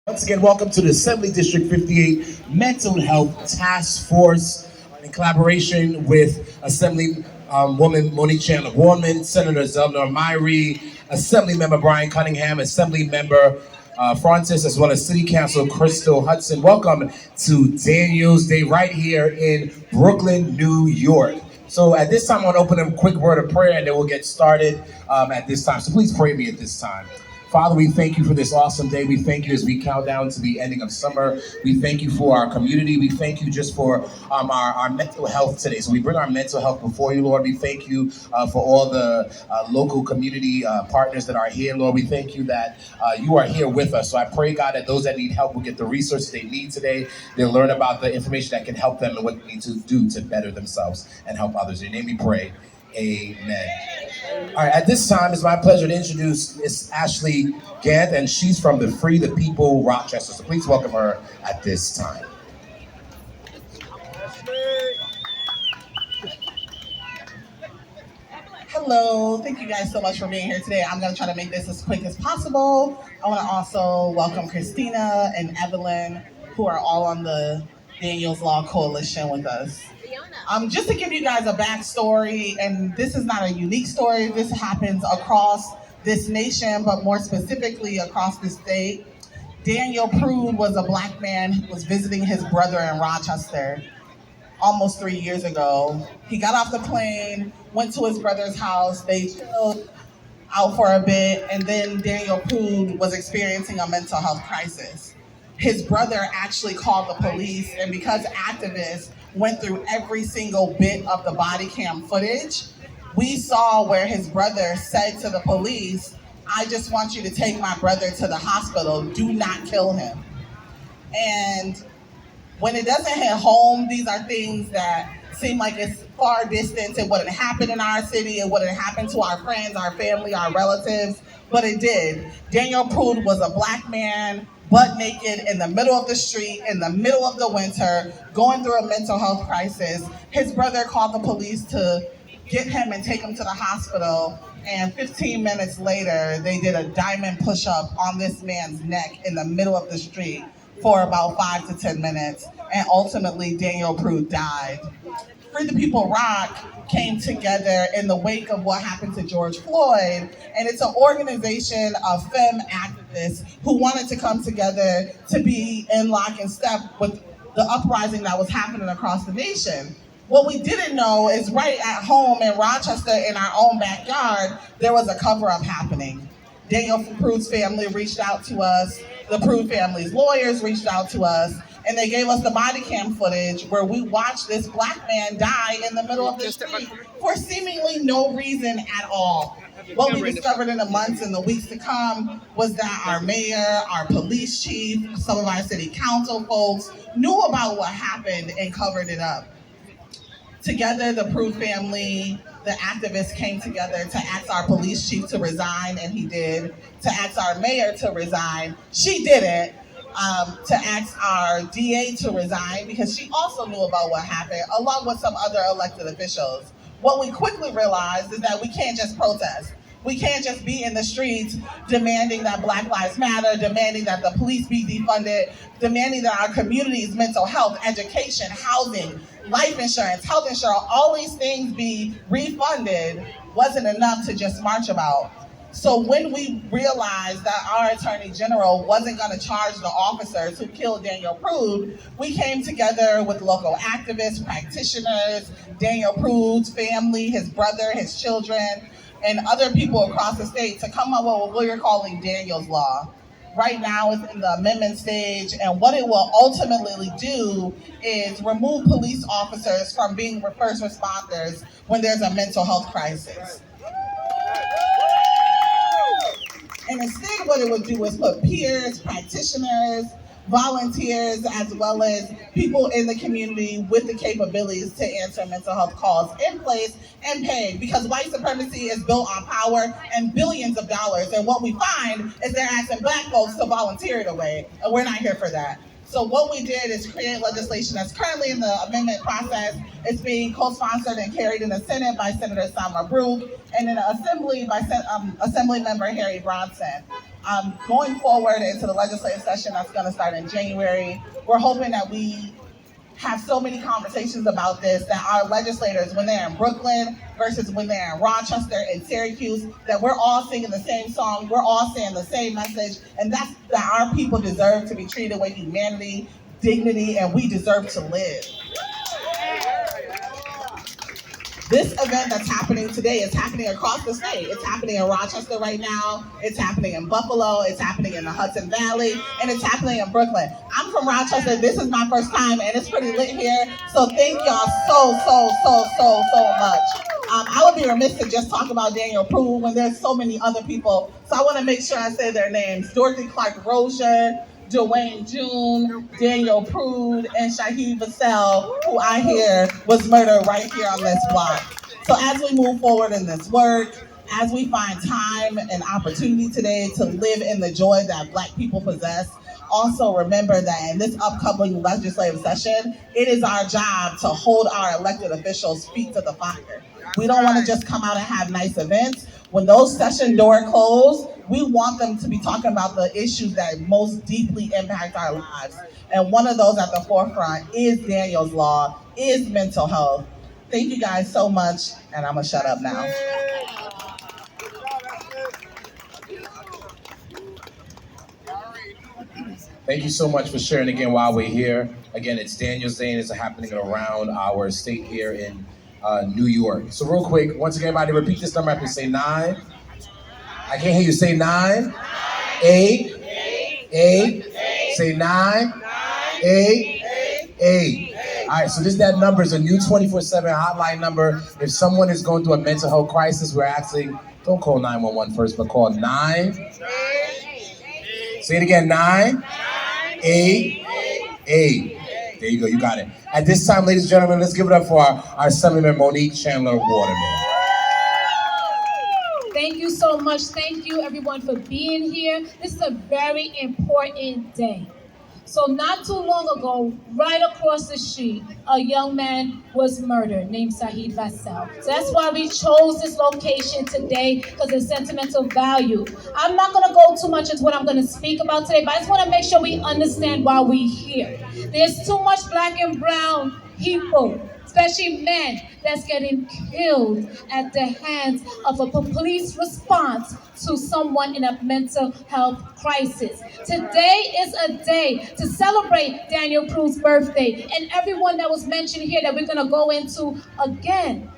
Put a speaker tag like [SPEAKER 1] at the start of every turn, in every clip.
[SPEAKER 1] Once again, welcome to the Assembly District 58 Mental Health Task Force in collaboration with Assembly Woman Monique Chandler Warman, Senator Zelda Myrie, Assembly Member Brian Cunningham, Assembly Member Francis, as well as City Council Crystal Hudson. Welcome to Daniel's Day right here in Brooklyn, New York. So at this time, I want to open a quick word of prayer and then we'll get started at this time. So please pray me at this time. Father, we thank you for this awesome day. We thank you as we count down to the ending of summer. We thank you for our community. We thank you just for our mental health today. So we bring our mental health before you, Lord. We thank you for all the local community partners that are here, Lord. We thank you that you are here with us. So I pray, God, that those that need help will get the resources they need today. They'll learn about the information that can help them and what they need to do to better themselves and help others. In your name we pray. Amen. All right, at this time, it's my pleasure to introduce Miss Ashley Gant, and she's from the Free the People Rochester. So please welcome her at this time.
[SPEAKER 2] Hello, thank you guys so much for being here today. I'm going to try to make this as quick as possible. I want to also welcome Christina and Evelyn, who are all on the Daniel's Law Coalition with us. Just to give you guys a backstory, and this is not a unique story, this happens across this nation, but more specifically across the state. Daniel Prude was a black man who was visiting his brother in Rochester almost 3 years ago. He got off the plane, went to his brother's house, they chilled out for a bit, and then Daniel Prude was experiencing a mental health crisis. His brother actually called the police, and because activists went through every single bit of the body cam footage, we saw where his brother said to the police, "I just want you to take my brother to the hospital, do not kill him." And when it doesn't hit home, these are things that seem like it's far distant. It wouldn't happen in our city. It wouldn't happen to our friends, our family, our relatives, but it did. Daniel Prude was a black man, butt naked in the middle of the street, in the middle of the winter, going through a mental health crisis. His brother called the police to get him and take him to the hospital. And 15 minutes later, they did a diamond push-up on this man's neck in the middle of the street for about 5 to 10 minutes. And ultimately, Daniel Prude died. Free the People Rock came together in the wake of what happened to George Floyd, and it's an organization of femme activists who wanted to come together to be in lock and step with the uprising that was happening across the nation. What we didn't know is right at home in Rochester, in our own backyard, there was a cover-up happening. Daniel Prude's family reached out to us, the Prude family's lawyers reached out to us, and they gave us the body cam footage where we watched this black man die in the middle of the street for seemingly no reason at all. What we discovered in the months and the weeks to come was that our mayor, our police chief, some of our city council folks knew about what happened and covered it up. Together, the Prude family, the activists came together to ask our police chief to resign, and he did. To ask our mayor to resign, she didn't. To ask our DA to resign because she also knew about what happened, along with some other elected officials. What we quickly realized is that we can't just protest. We can't just be in the streets demanding that Black Lives Matter, demanding that the police be defunded, demanding that our community's mental health, education, housing, life insurance, health insurance, all these things be refunded wasn't enough to just march about. So when we realized that our Attorney General wasn't going to charge the officers who killed Daniel Prude, we came together with local activists, practitioners, Daniel Prude's family, his brother, his children, and other people across the state to come up with what we're calling Daniel's Law. Right now it's in the amendment stage, and what it will ultimately do is remove police officers from being first responders when there's a mental health crisis. And instead what it would do is put peers, practitioners, volunteers, as well as people in the community with the capabilities to answer mental health calls in place and paid, because white supremacy is built on power and billions of dollars. And what we find is they're asking black folks to volunteer it away, and we're not here for that. So what we did is create legislation that's currently in the amendment process. It's being co-sponsored and carried in the Senate by Senator Salma Brooke, and in the Assembly by Assembly Member Harry Bronson. Going forward into the legislative session that's going to start in January, we're hoping that we have so many conversations about this that our legislators, when they're in Brooklyn versus when they're in Rochester and Syracuse, that we're all singing the same song, we're all saying the same message, and that's that our people deserve to be treated with humanity, dignity, and we deserve to live. This event that's happening today is happening across the state. It's happening in Rochester right now. It's happening in Buffalo. It's happening in the Hudson Valley. And it's happening in Brooklyn. I'm from Rochester. This is my first time, and it's pretty lit here. So thank y'all so much. I would be remiss to just talk about Daniel Prude when there's so many other people. So I want to make sure I say their names. Dorothy Clark Rozier, Dwayne June, Daniel Prude, and Shaheed Vassell, who I hear was murdered right here on this block. So as we move forward in this work, as we find time and opportunity today to live in the joy that Black people possess, also remember that in this upcoming legislative session, it is our job to hold our elected officials' feet to the fire. We don't want to just come out and have nice events. When those session doors close, we want them to be talking about the issues that most deeply impact our lives. And one of those at the forefront is Daniel's Law, is mental health. Thank you guys so much, and I'm gonna shut up now.
[SPEAKER 1] Thank you so much for sharing again while we're here. Again, it's Daniel's Day and it's happening around our state here in New York. So real quick, once again, everybody repeat this number after me. Say 9. I can't hear you. Say 9. 8. 8. Say 9. 8. All right, so that number is a new 24/7 hotline number. If someone is going through a mental health crisis, we're actually, don't call 911 first, but call 9. Say it again, 9. 8. There you go, you got it. At this time, ladies and gentlemen, let's give it up for our Assemblyman Monique Chandler Waterman.
[SPEAKER 3] Thank you so much. Thank you, everyone, for being here. This is a very important day. So not too long ago, right across the street, a young man was murdered named Shaheed Vassell. So that's why we chose this location today, because it's sentimental value. I'm not going to go too much into what I'm going to speak about today, but I just want to make sure we understand why we're here. There's too much Black and brown people, especially men, that's getting killed at the hands of a police response to someone in a mental health crisis. Today is a day to celebrate Daniel Prude's birthday and everyone that was mentioned here that we're gonna go into again.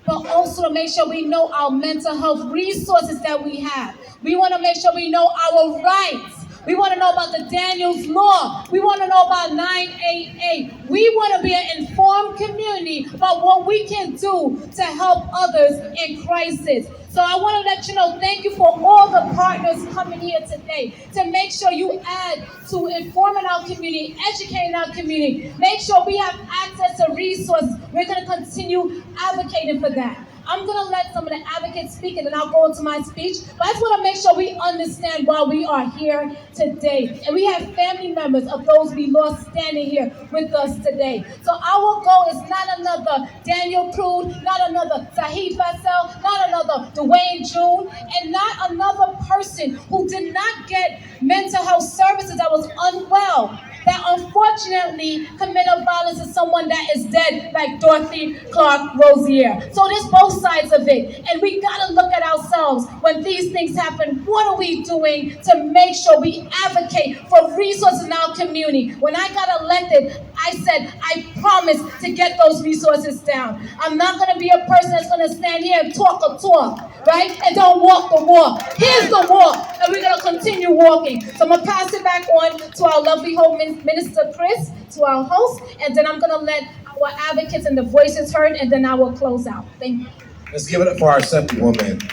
[SPEAKER 3] But also to make sure we know our mental health resources that we have. We wanna make sure we know our rights. We want to know about the Daniel's Law. We want to know about 988. We want to be an informed community about what we can do to help others in crisis. So I want to let you know, thank you for all the partners coming here today to make sure you add to informing our community, educating our community. Make sure we have access to resources. We're going to continue advocating for that. I'm going to let some of the advocates speak and then I'll go into my speech. But I just want to make sure we understand why we are here today. And we have family members of those we lost standing here with us today. So our goal is not another Daniel Prude, not another Shaheed Vassell, not another Dwayne June, and not another person who did not get mental health services that was unwell, that unfortunately committed violence to someone that is dead, like Dorothy Clark Rozier. So there's both sides of it. And we gotta look at ourselves when these things happen. What are we doing to make sure we advocate for resources in our community? When I got elected, I said, I promise to get those resources down. I'm not gonna be a person that's gonna stand here and talk a talk, right? And don't walk the walk. Here's the walk, and we're gonna continue walking. So I'm gonna pass it back on to our lovely Home Minister Chris, to our host, and then I'm gonna let our advocates and the voices heard, and then I will close out. Thank you.
[SPEAKER 1] Let's give it up for our Assemblywoman.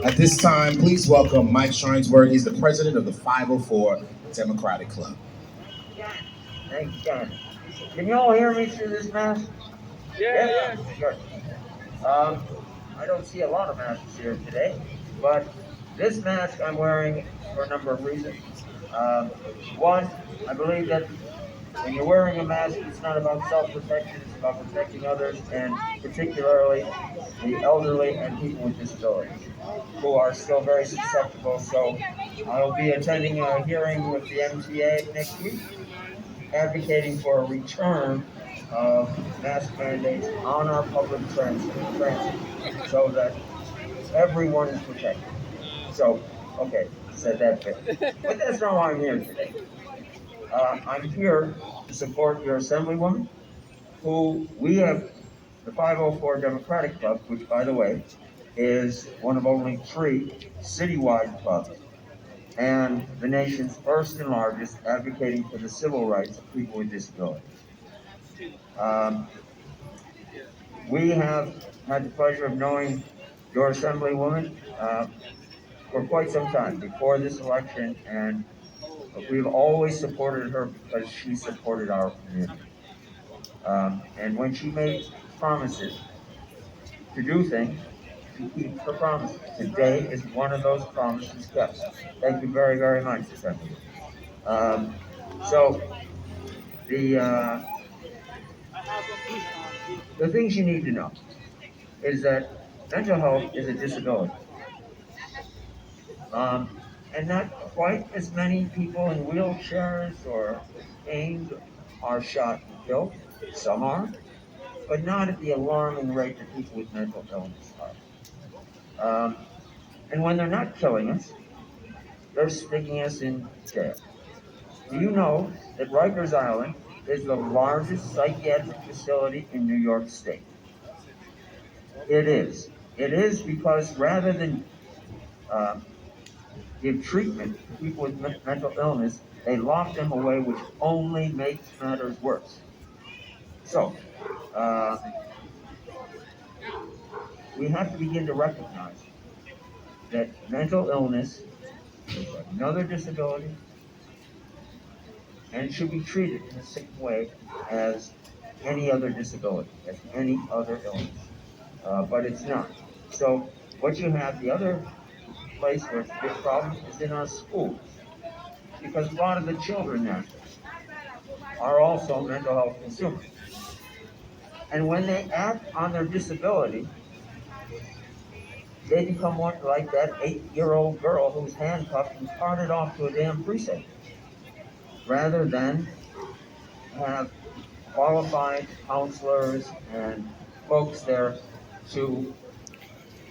[SPEAKER 1] At this time, please welcome Mike Sharnsburg. He's the president of the 504 Democratic Club.
[SPEAKER 4] Thanks, John. Can you all hear me through this mask? Yeah. Sure. I don't see a lot of masks here today, but this mask I'm wearing for a number of reasons. Um, One, I believe that when you're wearing a mask, it's not about self-protection, it's about protecting others, and particularly the elderly and people with disabilities, who are still very susceptible. So I'll be attending a hearing with the MTA next week, advocating for a return of mask mandates on our public transit so that everyone is protected. So, okay, said that bit. But that's not why I'm here today. I'm here to support your Assemblywoman, who we have the 504 Democratic Club, which, by the way, is one of only 3 citywide clubs, and the nation's first and largest advocating for the civil rights of people with disabilities. Um, we have had the pleasure of knowing your Assemblywoman for quite some time before this election, and we've always supported her because she supported our community. And when she made promises to do things, she keeps her promises. Today is one of those promises kept. Thank you very, very much, Assembly. Um, so the uh, the things you need to know is that mental health is a disability, and not quite as many people in wheelchairs or with canes are shot and killed. Some are, but not at the alarming rate that people with mental illness are. And when they're not killing us, they're sticking us in jail. Do you know that Rikers Island is the largest psychiatric facility in New York State? It is. It is because rather than uh, give treatment to people with mental illness, they lock them away, which only makes matters worse. So, uh, we have to begin to recognize that mental illness is another disability and should be treated in the same way as any other disability, as any other illness. But it's not. So what you have, the other place where it's a big problem is in our schools, because a lot of the children there are also mental health consumers. And when they act on their disability, they become more like that 8-year-old girl who's handcuffed and carted off to a damn precinct, rather than have qualified counselors and folks there to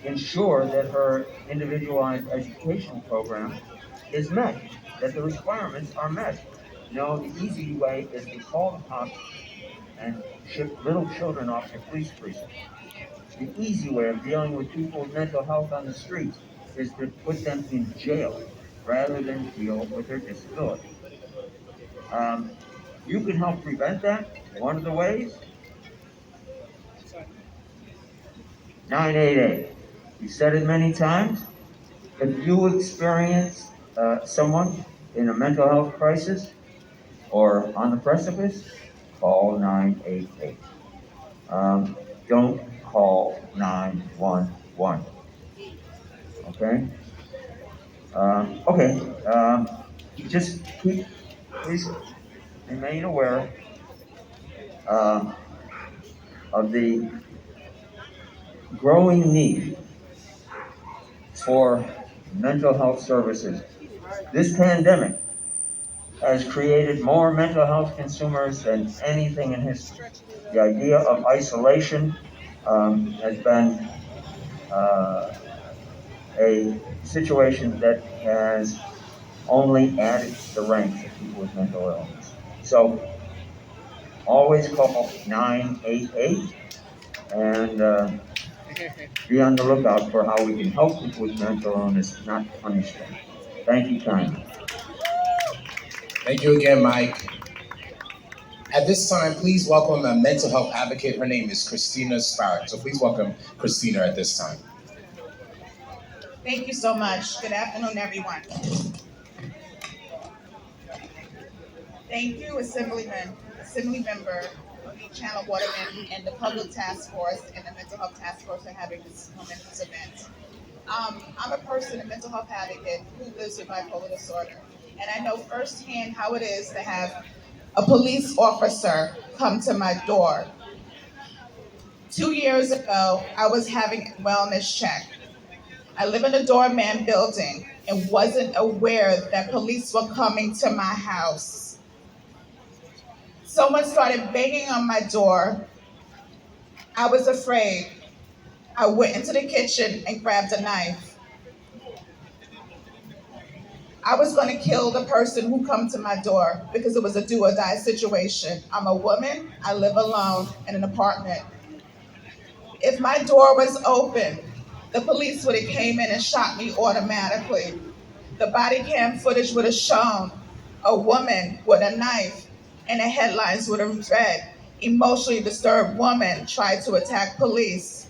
[SPEAKER 4] ensure that her individualized education program is met, that the requirements are met. The easy way is to call the cops and ship little children off to police precincts. The easy way of dealing with people with mental health on the streets is to put them in jail rather than deal with their disability. Um, you can help prevent that. One of the ways, 988. We've said it many times. If you experience someone in a mental health crisis or on the precipice, call 988. Don't call 911. Okay? Okay. Just please remain aware um, of the growing need for mental health services. This pandemic has created more mental health consumers than anything in history. The idea of isolation has been uh, a situation that has only added to the ranks of people with mental illness. So always call 988 and be on the lookout for how we can help people with mental illness, not punish them. Thank you kindly.
[SPEAKER 1] Thank you again, Mike. At this time, please welcome a mental health advocate. Her name is Christina Sparrow. So please welcome Christina at this time.
[SPEAKER 2] Thank you so much. Good afternoon, everyone. Thank you, Assembly Member Channel Waterman, and the Public Task Force and the Mental Health Task Force for having this momentous event. I'm a person, a mental health advocate, who lives with bipolar disorder. and I know firsthand how it is to have a police officer come to my door. 2 years ago, I was having a wellness check. I live in a doorman building and wasn't aware that police were coming to my house. Someone started banging on my door. I was afraid. I went into the kitchen and grabbed a knife. I was going to kill the person who come to my door because it was a do or die situation. I'm a woman. I live alone in an apartment. If my door was open, the police would have came in and shot me automatically. The body cam footage would have shown a woman with a knife, and the headlines would have read, "Emotionally disturbed woman tried to attack police."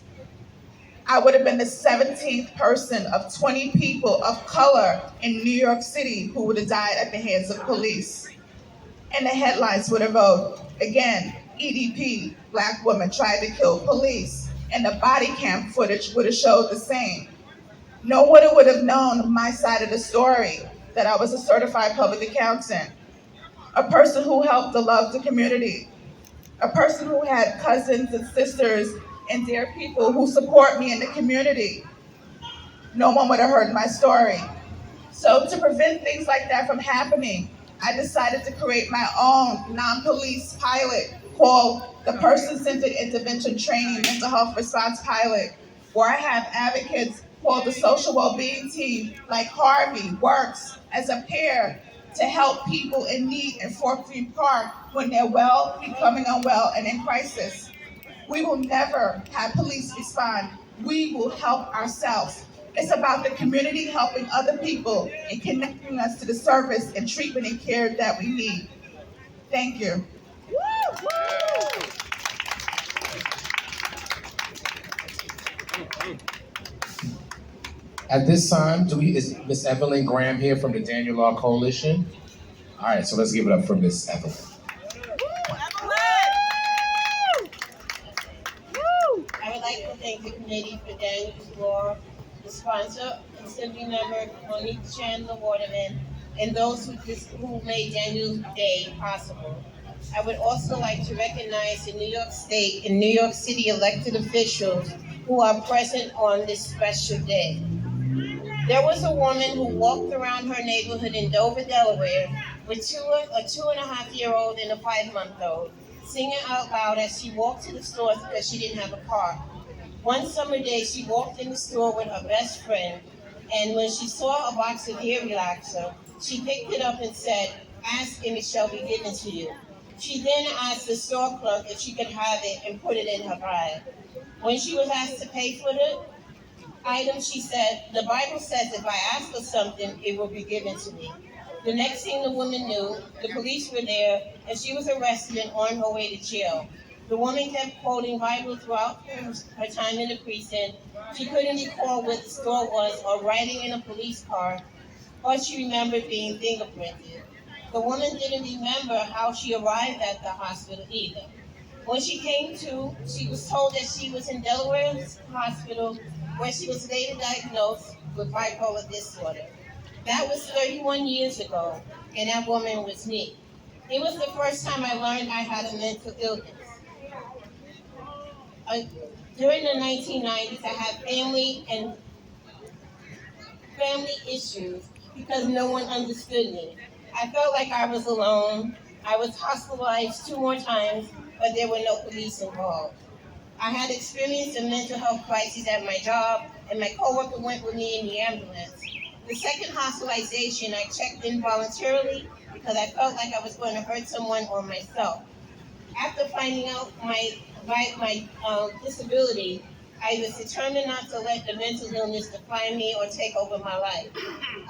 [SPEAKER 2] I would have been the 17th person of 20 people of color in New York City who would have died at the hands of police. And the headlines would have wrote, again, EDP, black woman tried to kill police. And the body cam footage would have showed the same. No one would have known my side of the story, that I was a certified public accountant, a person who helped to love the community, a person who had cousins and sisters and dear people who support me in the community. No one would have heard my story. So to prevent things like that from happening, I decided to create my own non-police pilot called the Person-Centered Intervention Training Mental Health Response Pilot, where I have advocates called the Social Wellbeing Team, like Harvey, works as a pair to help people in need in Fort Greene Park when they're well, becoming unwell, and in crisis. We will never have police respond. We will help ourselves. It's about the community helping other people and connecting us to the service and treatment and care that we need. Thank you.
[SPEAKER 1] At this time, is Miss Evelyn Graham here from the Daniel Law Coalition? All right, so let's give it up for Miss Evelyn.
[SPEAKER 5] I would like to thank the committee for Daniel's Law, the sponsor, Assembly Member Monique Chandler Waterman, and those who made Daniel's Day possible. I would also like to recognize the New York State and New York City elected officials who are present on this special day. There was a woman who walked around her neighborhood in Dover, Delaware, with a 2.5-year-old and a 5-month-old, singing out loud as she walked to the store because she didn't have a car. One summer day, she walked in the store with her best friend, and when she saw a box of hair relaxer, she picked it up and said, "Ask and it shall be given to you." She then asked the store clerk if she could have it and put it in her bag. When she was asked to pay for the item, she said, "The Bible says if I ask for something, it will be given to me." The next thing the woman knew, the police were there, and she was arrested and on her way to jail. The woman kept quoting Bible throughout her time in the precinct. She couldn't recall where the store was or riding in a police car, or she remembered being fingerprinted. The woman didn't remember how she arrived at the hospital either. When she came to, she was told that she was in Delaware's hospital, where she was later diagnosed with bipolar disorder. That was 31 years ago, and that woman was me. It was the first time I learned I had a mental illness. During the 1990s, I had family issues because no one understood me. I felt like I was alone. I was hospitalized 2 more times, but there were no police involved. I had experienced a mental health crisis at my job, and my coworker went with me in the ambulance. The second hospitalization, I checked in voluntarily because I felt like I was going to hurt someone or myself. After finding out my disability, I was determined not to let the mental illness define me or take over my life.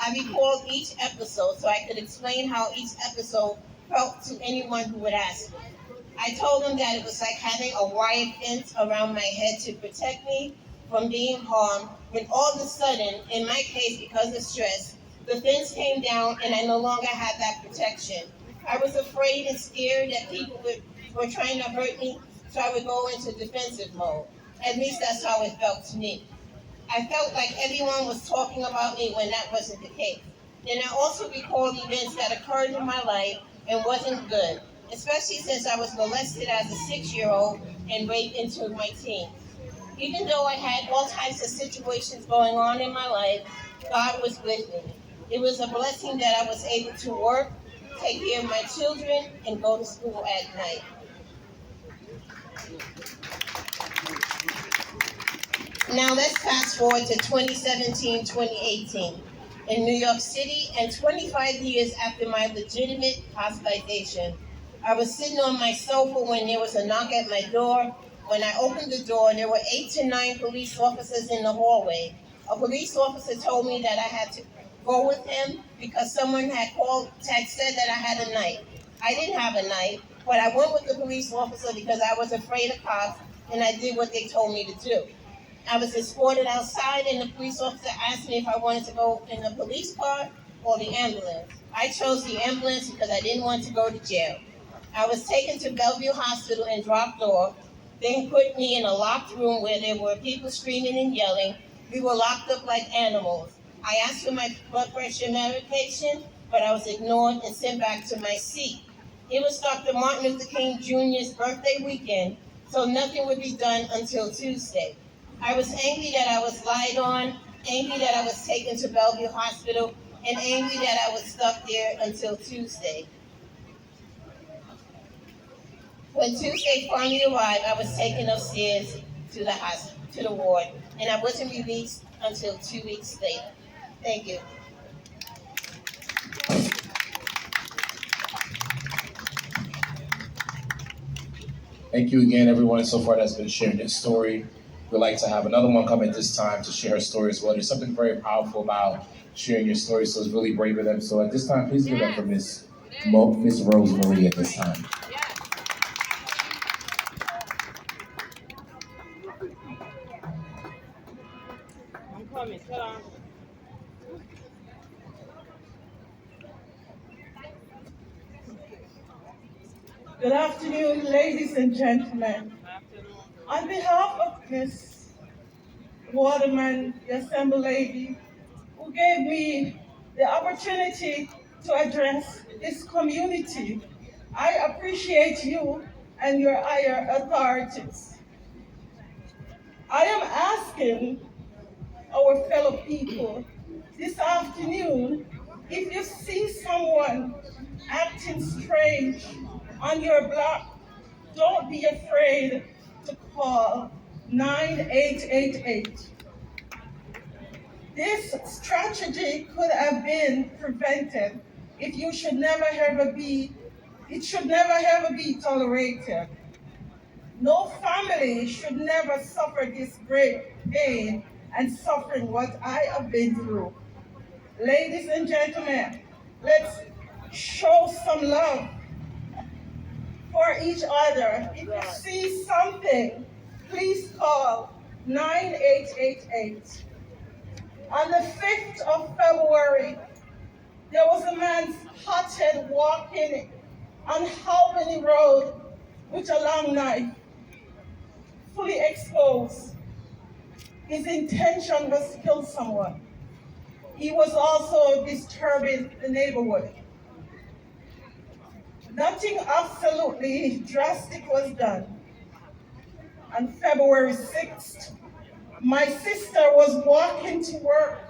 [SPEAKER 5] I recalled each episode so I could explain how each episode felt to anyone who would ask me. I told them that it was like having a wire fence around my head to protect me from being harmed, when all of a sudden, in my case because of stress, the fence came down and I no longer had that protection. I was afraid and scared that people were trying to hurt me, so I would go into defensive mode. At least that's how it felt to me. I felt like everyone was talking about me when that wasn't the case. Then I also recall events that occurred in my life and wasn't good, especially since I was molested as a 6-year-old and raped into my teens. Even though I had all types of situations going on in my life, God was with me. It was a blessing that I was able to work, take care of my children, and go to school at night. Now let's fast forward to 2017, 2018 in New York City, and 25 years after my legitimate hospitalization. I was sitting on my sofa when there was a knock at my door. When I opened the door, there were 8 to 9 police officers in the hallway. A police officer told me that I had to go with him because someone had said that I had a knife. I didn't have a knife, but I went with the police officer because I was afraid of cops, and I did what they told me to do. I was escorted outside, and the police officer asked me if I wanted to go in the police car or the ambulance. I chose the ambulance because I didn't want to go to jail. I was taken to Bellevue Hospital and dropped off, then put me in a locked room where there were people screaming and yelling. We were locked up like animals. I asked for my blood pressure medication, but I was ignored and sent back to my seat. It was Dr. Martin Luther King Jr.'s birthday weekend, so nothing would be done until Tuesday. I was angry that I was lied on, angry that I was taken to Bellevue Hospital, and angry that I was stuck there until Tuesday. When Tuesday finally arrived, I was taken upstairs to the hospital, to the ward, and I wasn't released until 2 weeks later. Thank you.
[SPEAKER 1] Thank you again, everyone so far that's been sharing their story. We'd like to have another one come at this time to share her story as well. There's something very powerful about sharing your story, so it's really brave of them. So at this time, please give it up for Miss Rosemary at this time.
[SPEAKER 6] Good afternoon, ladies and gentlemen. On behalf of Miss Waterman, the Assembly Lady, who gave me the opportunity to address this community, I appreciate you and your higher authorities. I am asking our fellow people this afternoon, if you see someone acting strange on your block, don't be afraid to call 9888. This tragedy could have been prevented if you should never ever be, it should never ever be tolerated. No family should never suffer this great pain and suffering what I have been through. Ladies and gentlemen, let's show some love for each other. If you see something, please call 9888. On the 5th of February, there was a man spotted walking on Albany Road with a long knife, fully exposed. His intention was to kill someone. He was also disturbing the neighborhood. Nothing absolutely drastic was done. On February 6th, my sister was walking to work.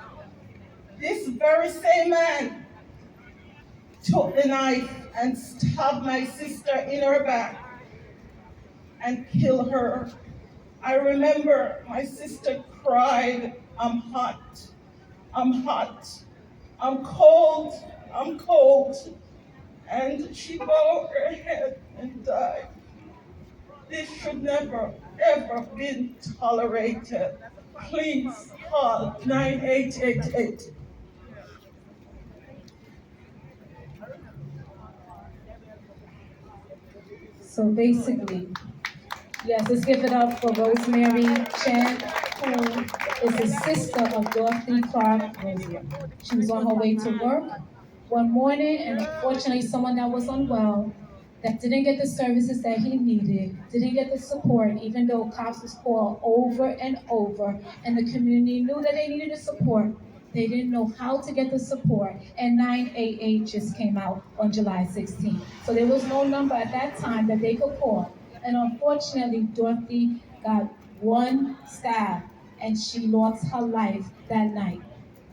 [SPEAKER 6] This very same man took the knife and stabbed my sister in her back and killed her. I remember my sister cried, "I'm hot, I'm hot, I'm cold, I'm cold." And she bowed her head and died. This should never, ever been tolerated. Please call 9888.
[SPEAKER 3] So basically, yes, let's give it up for Rosemary Chan, who is the sister of Dorothy Clark Rozier. She was on her way to work one morning, and unfortunately, someone that was unwell, that didn't get the services that he needed, didn't get the support, even though cops was called over and over, and the community knew that they needed the support. They didn't know how to get the support, and 988 just came out on July 16th. So there was no number at that time that they could call. And unfortunately, Dorothy got one stab, and she lost her life that night.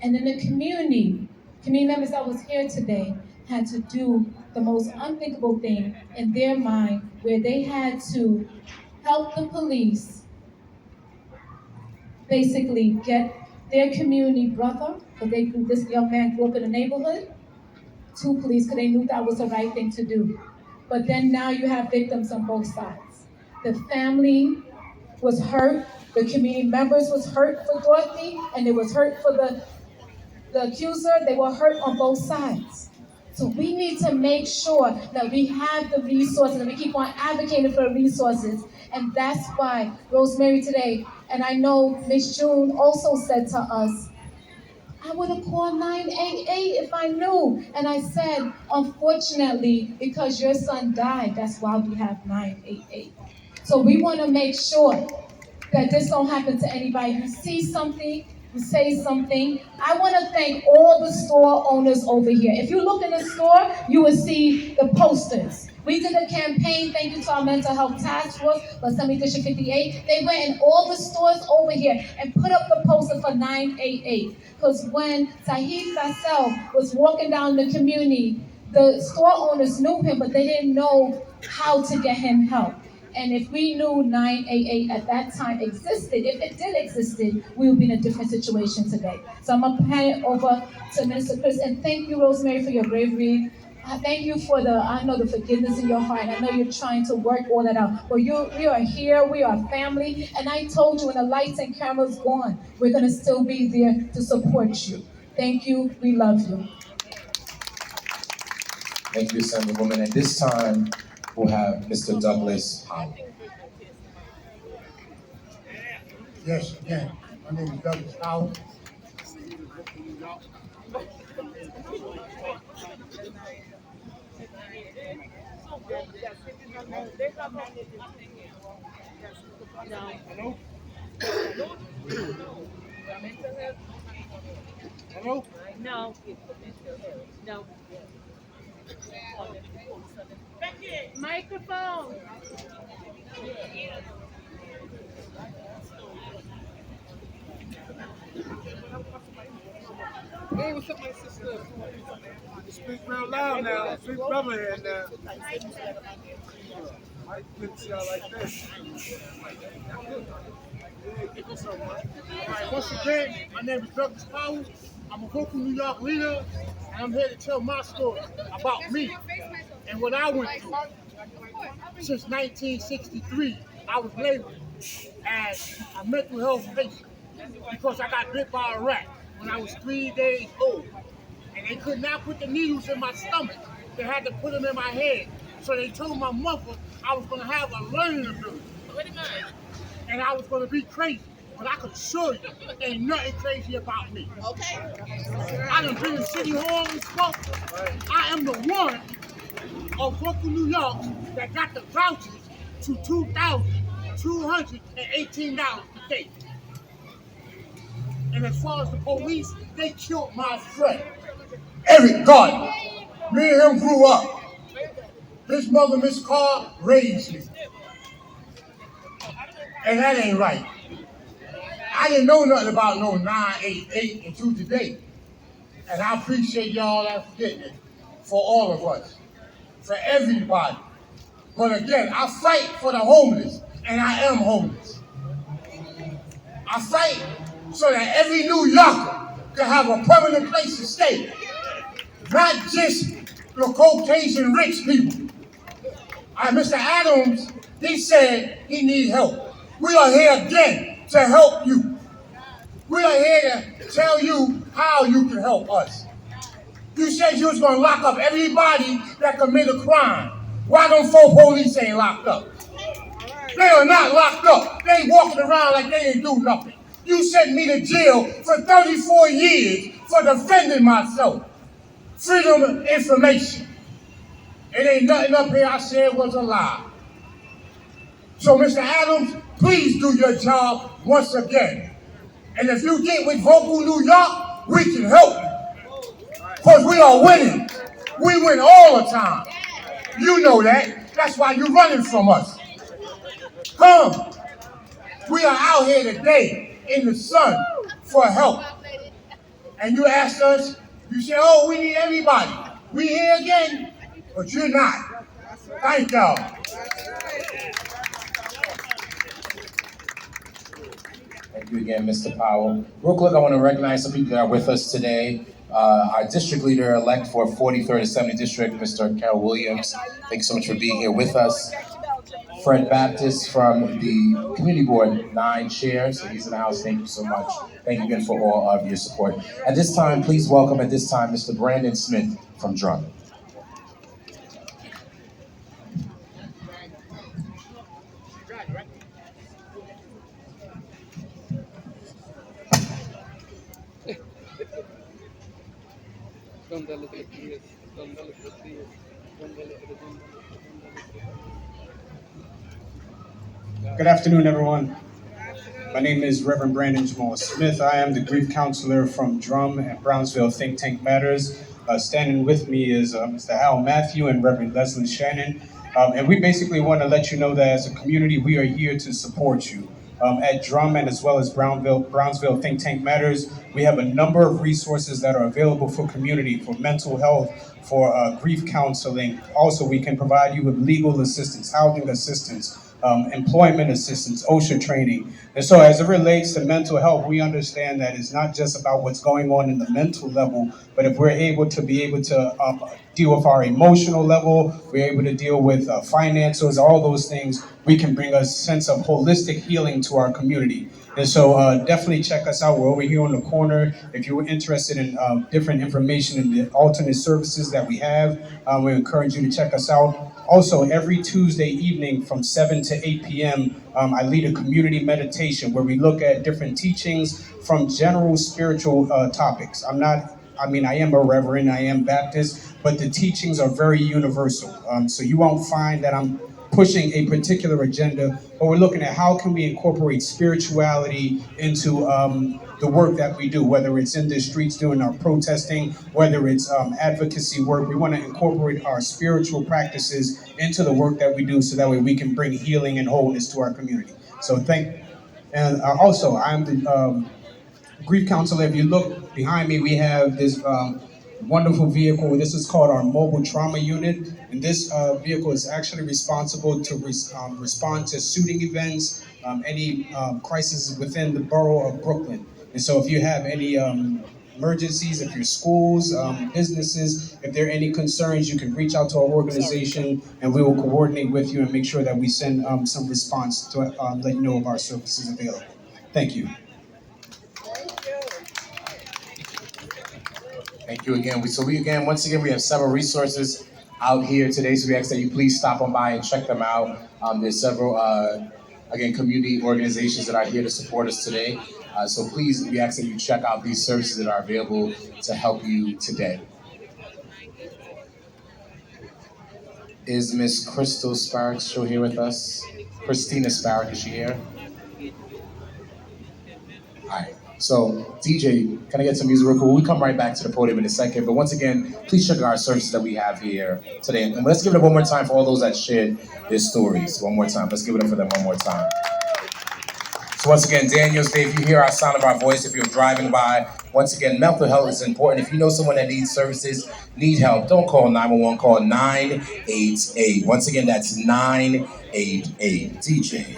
[SPEAKER 3] And then the community members that was here today had to do the most unthinkable thing in their mind, where they had to help the police basically get their community brother, because this young man grew up in the neighborhood, to police because they knew that was the right thing to do. But then now you have victims on both sides. The family was hurt, the community members was hurt for Dorothy, and it was hurt for the accuser. They were hurt on both sides. So we need to make sure that we have the resources and we keep on advocating for the resources. And that's why Rosemary today, and I know Miss June also said to us, I would have called 988 if I knew. And I said, unfortunately, because your son died, that's why we have 988. So we want to make sure that this don't happen to anybody. You see something, you say something. I want to thank all the store owners over here. If you look in the store, you will see the posters. We did a campaign, thank you to our mental health task force, for Assembly District 58. They went in all the stores over here and put up the poster for 988. Because when Tahid Fassel was walking down the community, the store owners knew him, but they didn't know how to get him help. And if we knew 988 at that time existed, if it did existed, we would be in a different situation today. So I'm going to hand it over to Minister Chris. And thank you, Rosemary, for your bravery. Thank you for the forgiveness in your heart. I know you're trying to work all that out. But we are here, we are family. And I told you when the lights and cameras gone, we're going to still be there to support you. Thank you, we love you.
[SPEAKER 1] Thank you, Assemblywoman. At this time, we'll have Mr. Douglas Howell.
[SPEAKER 7] Yes, again, my name is Douglas Howell. Hello? Hello?
[SPEAKER 8] No. No. Microphone.
[SPEAKER 7] Hey, what's up, my sister? Speak real loud now. Speak brother here now. I couldn't see y'all like this. All right, once again, my name is Douglas Powell. I'm a vocal New York leader, and I'm here to tell my story about me and what I went through. Since 1963, I was labeled as a mental health patient because I got bit by a rat when I was 3 days old. And they could not put the needles in my stomach. They had to put them in my head. So they told my mother I was going to have a learning ability. And I was going to be crazy. But I could assure you, ain't nothing crazy about me.
[SPEAKER 2] Okay.
[SPEAKER 7] I done been in City Hall and spoke. I am the one of Brooklyn, New York that got the vouchers to $2,218 a day. And as far as the police, they killed my friend, Eric Gardner. Me and him grew up. His mother, Miss Carr, raised me. And that ain't right. I didn't know nothing about no 988 until today. And I appreciate y'all that getting it for all of us, for everybody. But again, I fight for the homeless, and I am homeless. I fight so that every New Yorker can have a permanent place to stay. Not just the Caucasian rich people. Mr. Adams, he said he needs help. We are here again to help you. We are here to tell you how you can help us. You said you was going to lock up everybody that commit a crime. Why them four police ain't locked up? They are not locked up. They walking around like they ain't do nothing. You sent me to jail for 34 years for defending myself. Freedom of information. It ain't nothing up here I said was a lie. So, Mr. Adams, please do your job once again. And if you get with Vocal New York, we can help you. Because we are winning. We win all the time. You know that. That's why you're running from us. Come. We are out here today in the sun for help. And you ask us, you say, oh, we need everybody. We here again, but you're not. Thank y'all.
[SPEAKER 1] Thank you again, Mr. Powell. Real quick, I want to recognize some people that are with us today. Our district leader-elect for 43rd Assembly District, Mr. Carol Williams. Thank you so much for being here with us. Fred Baptist from the Community Board, 9 chairs, so he's in the house. Thank you so much. Thank you again for all of your support. At this time, please welcome Mr. Brandon Smith from Drum.
[SPEAKER 9] Good afternoon, everyone. My name is Reverend Brandon Jamal Smith. I am the grief counselor from Drum and Brownsville Think Tank Matters. Standing with me is Mr. Hal Matthew and Reverend Leslie Shannon. And we basically want to let you know that as a community, we are here to support you. At Drum and as well as Brownsville Think Tank Matters, we have a number of resources that are available for community, for mental health, for grief counseling. Also, we can provide you with legal assistance, housing assistance, employment assistance, OSHA training. And so as it relates to mental health, we understand that it's not just about what's going on in the mental level, but if we're able to deal with our emotional level, we're able to deal with finances, all those things, we can bring a sense of holistic healing to our community. And so definitely check us out. We're over here on the corner. If you're interested in different information and the alternate services that we have, we encourage you to check us out. Also, every Tuesday evening from 7 to 8 p.m., I lead a community meditation where we look at different teachings from general spiritual topics. I am a reverend, I am Baptist, but the teachings are very universal. So you won't find that I'm pushing a particular agenda, but we're looking at how can we incorporate spirituality into the work that we do, whether it's in the streets doing our protesting, whether it's advocacy work. We want to incorporate our spiritual practices into the work that we do so that way we can bring healing and wholeness to our community. So also, I'm the grief counselor. If you look behind me, we have this wonderful vehicle. This is called our mobile trauma unit. And this vehicle is actually responsible to respond to shooting events, any crises within the borough of Brooklyn. And so if you have any emergencies, if your schools, businesses, if there are any concerns, you can reach out to our organization and we will coordinate with you and make sure that we send some response to let you know of our services available. Thank you.
[SPEAKER 1] Thank you again. Once again, we have several resources out here today, so we ask that you please stop on by and check them out. There's several, community organizations that are here to support us today. So please, we ask that you check out these services that are available to help you today. Is Miss Crystal Sparrow still here with us? Christina Sparrow, is she here? All right. So, DJ, can I get some music real quick? We'll come right back to the podium in a second. But once again, please check out our services that we have here today. And let's give it up one more time for all those that shared their stories. One more time. Let's give it up for them one more time. So once again, Daniel's Day, if you hear our sound of our voice, if you're driving by, once again, mental health is important. If you know someone that needs services, need help, don't call 911, call 988. Once again, that's 988. DJ.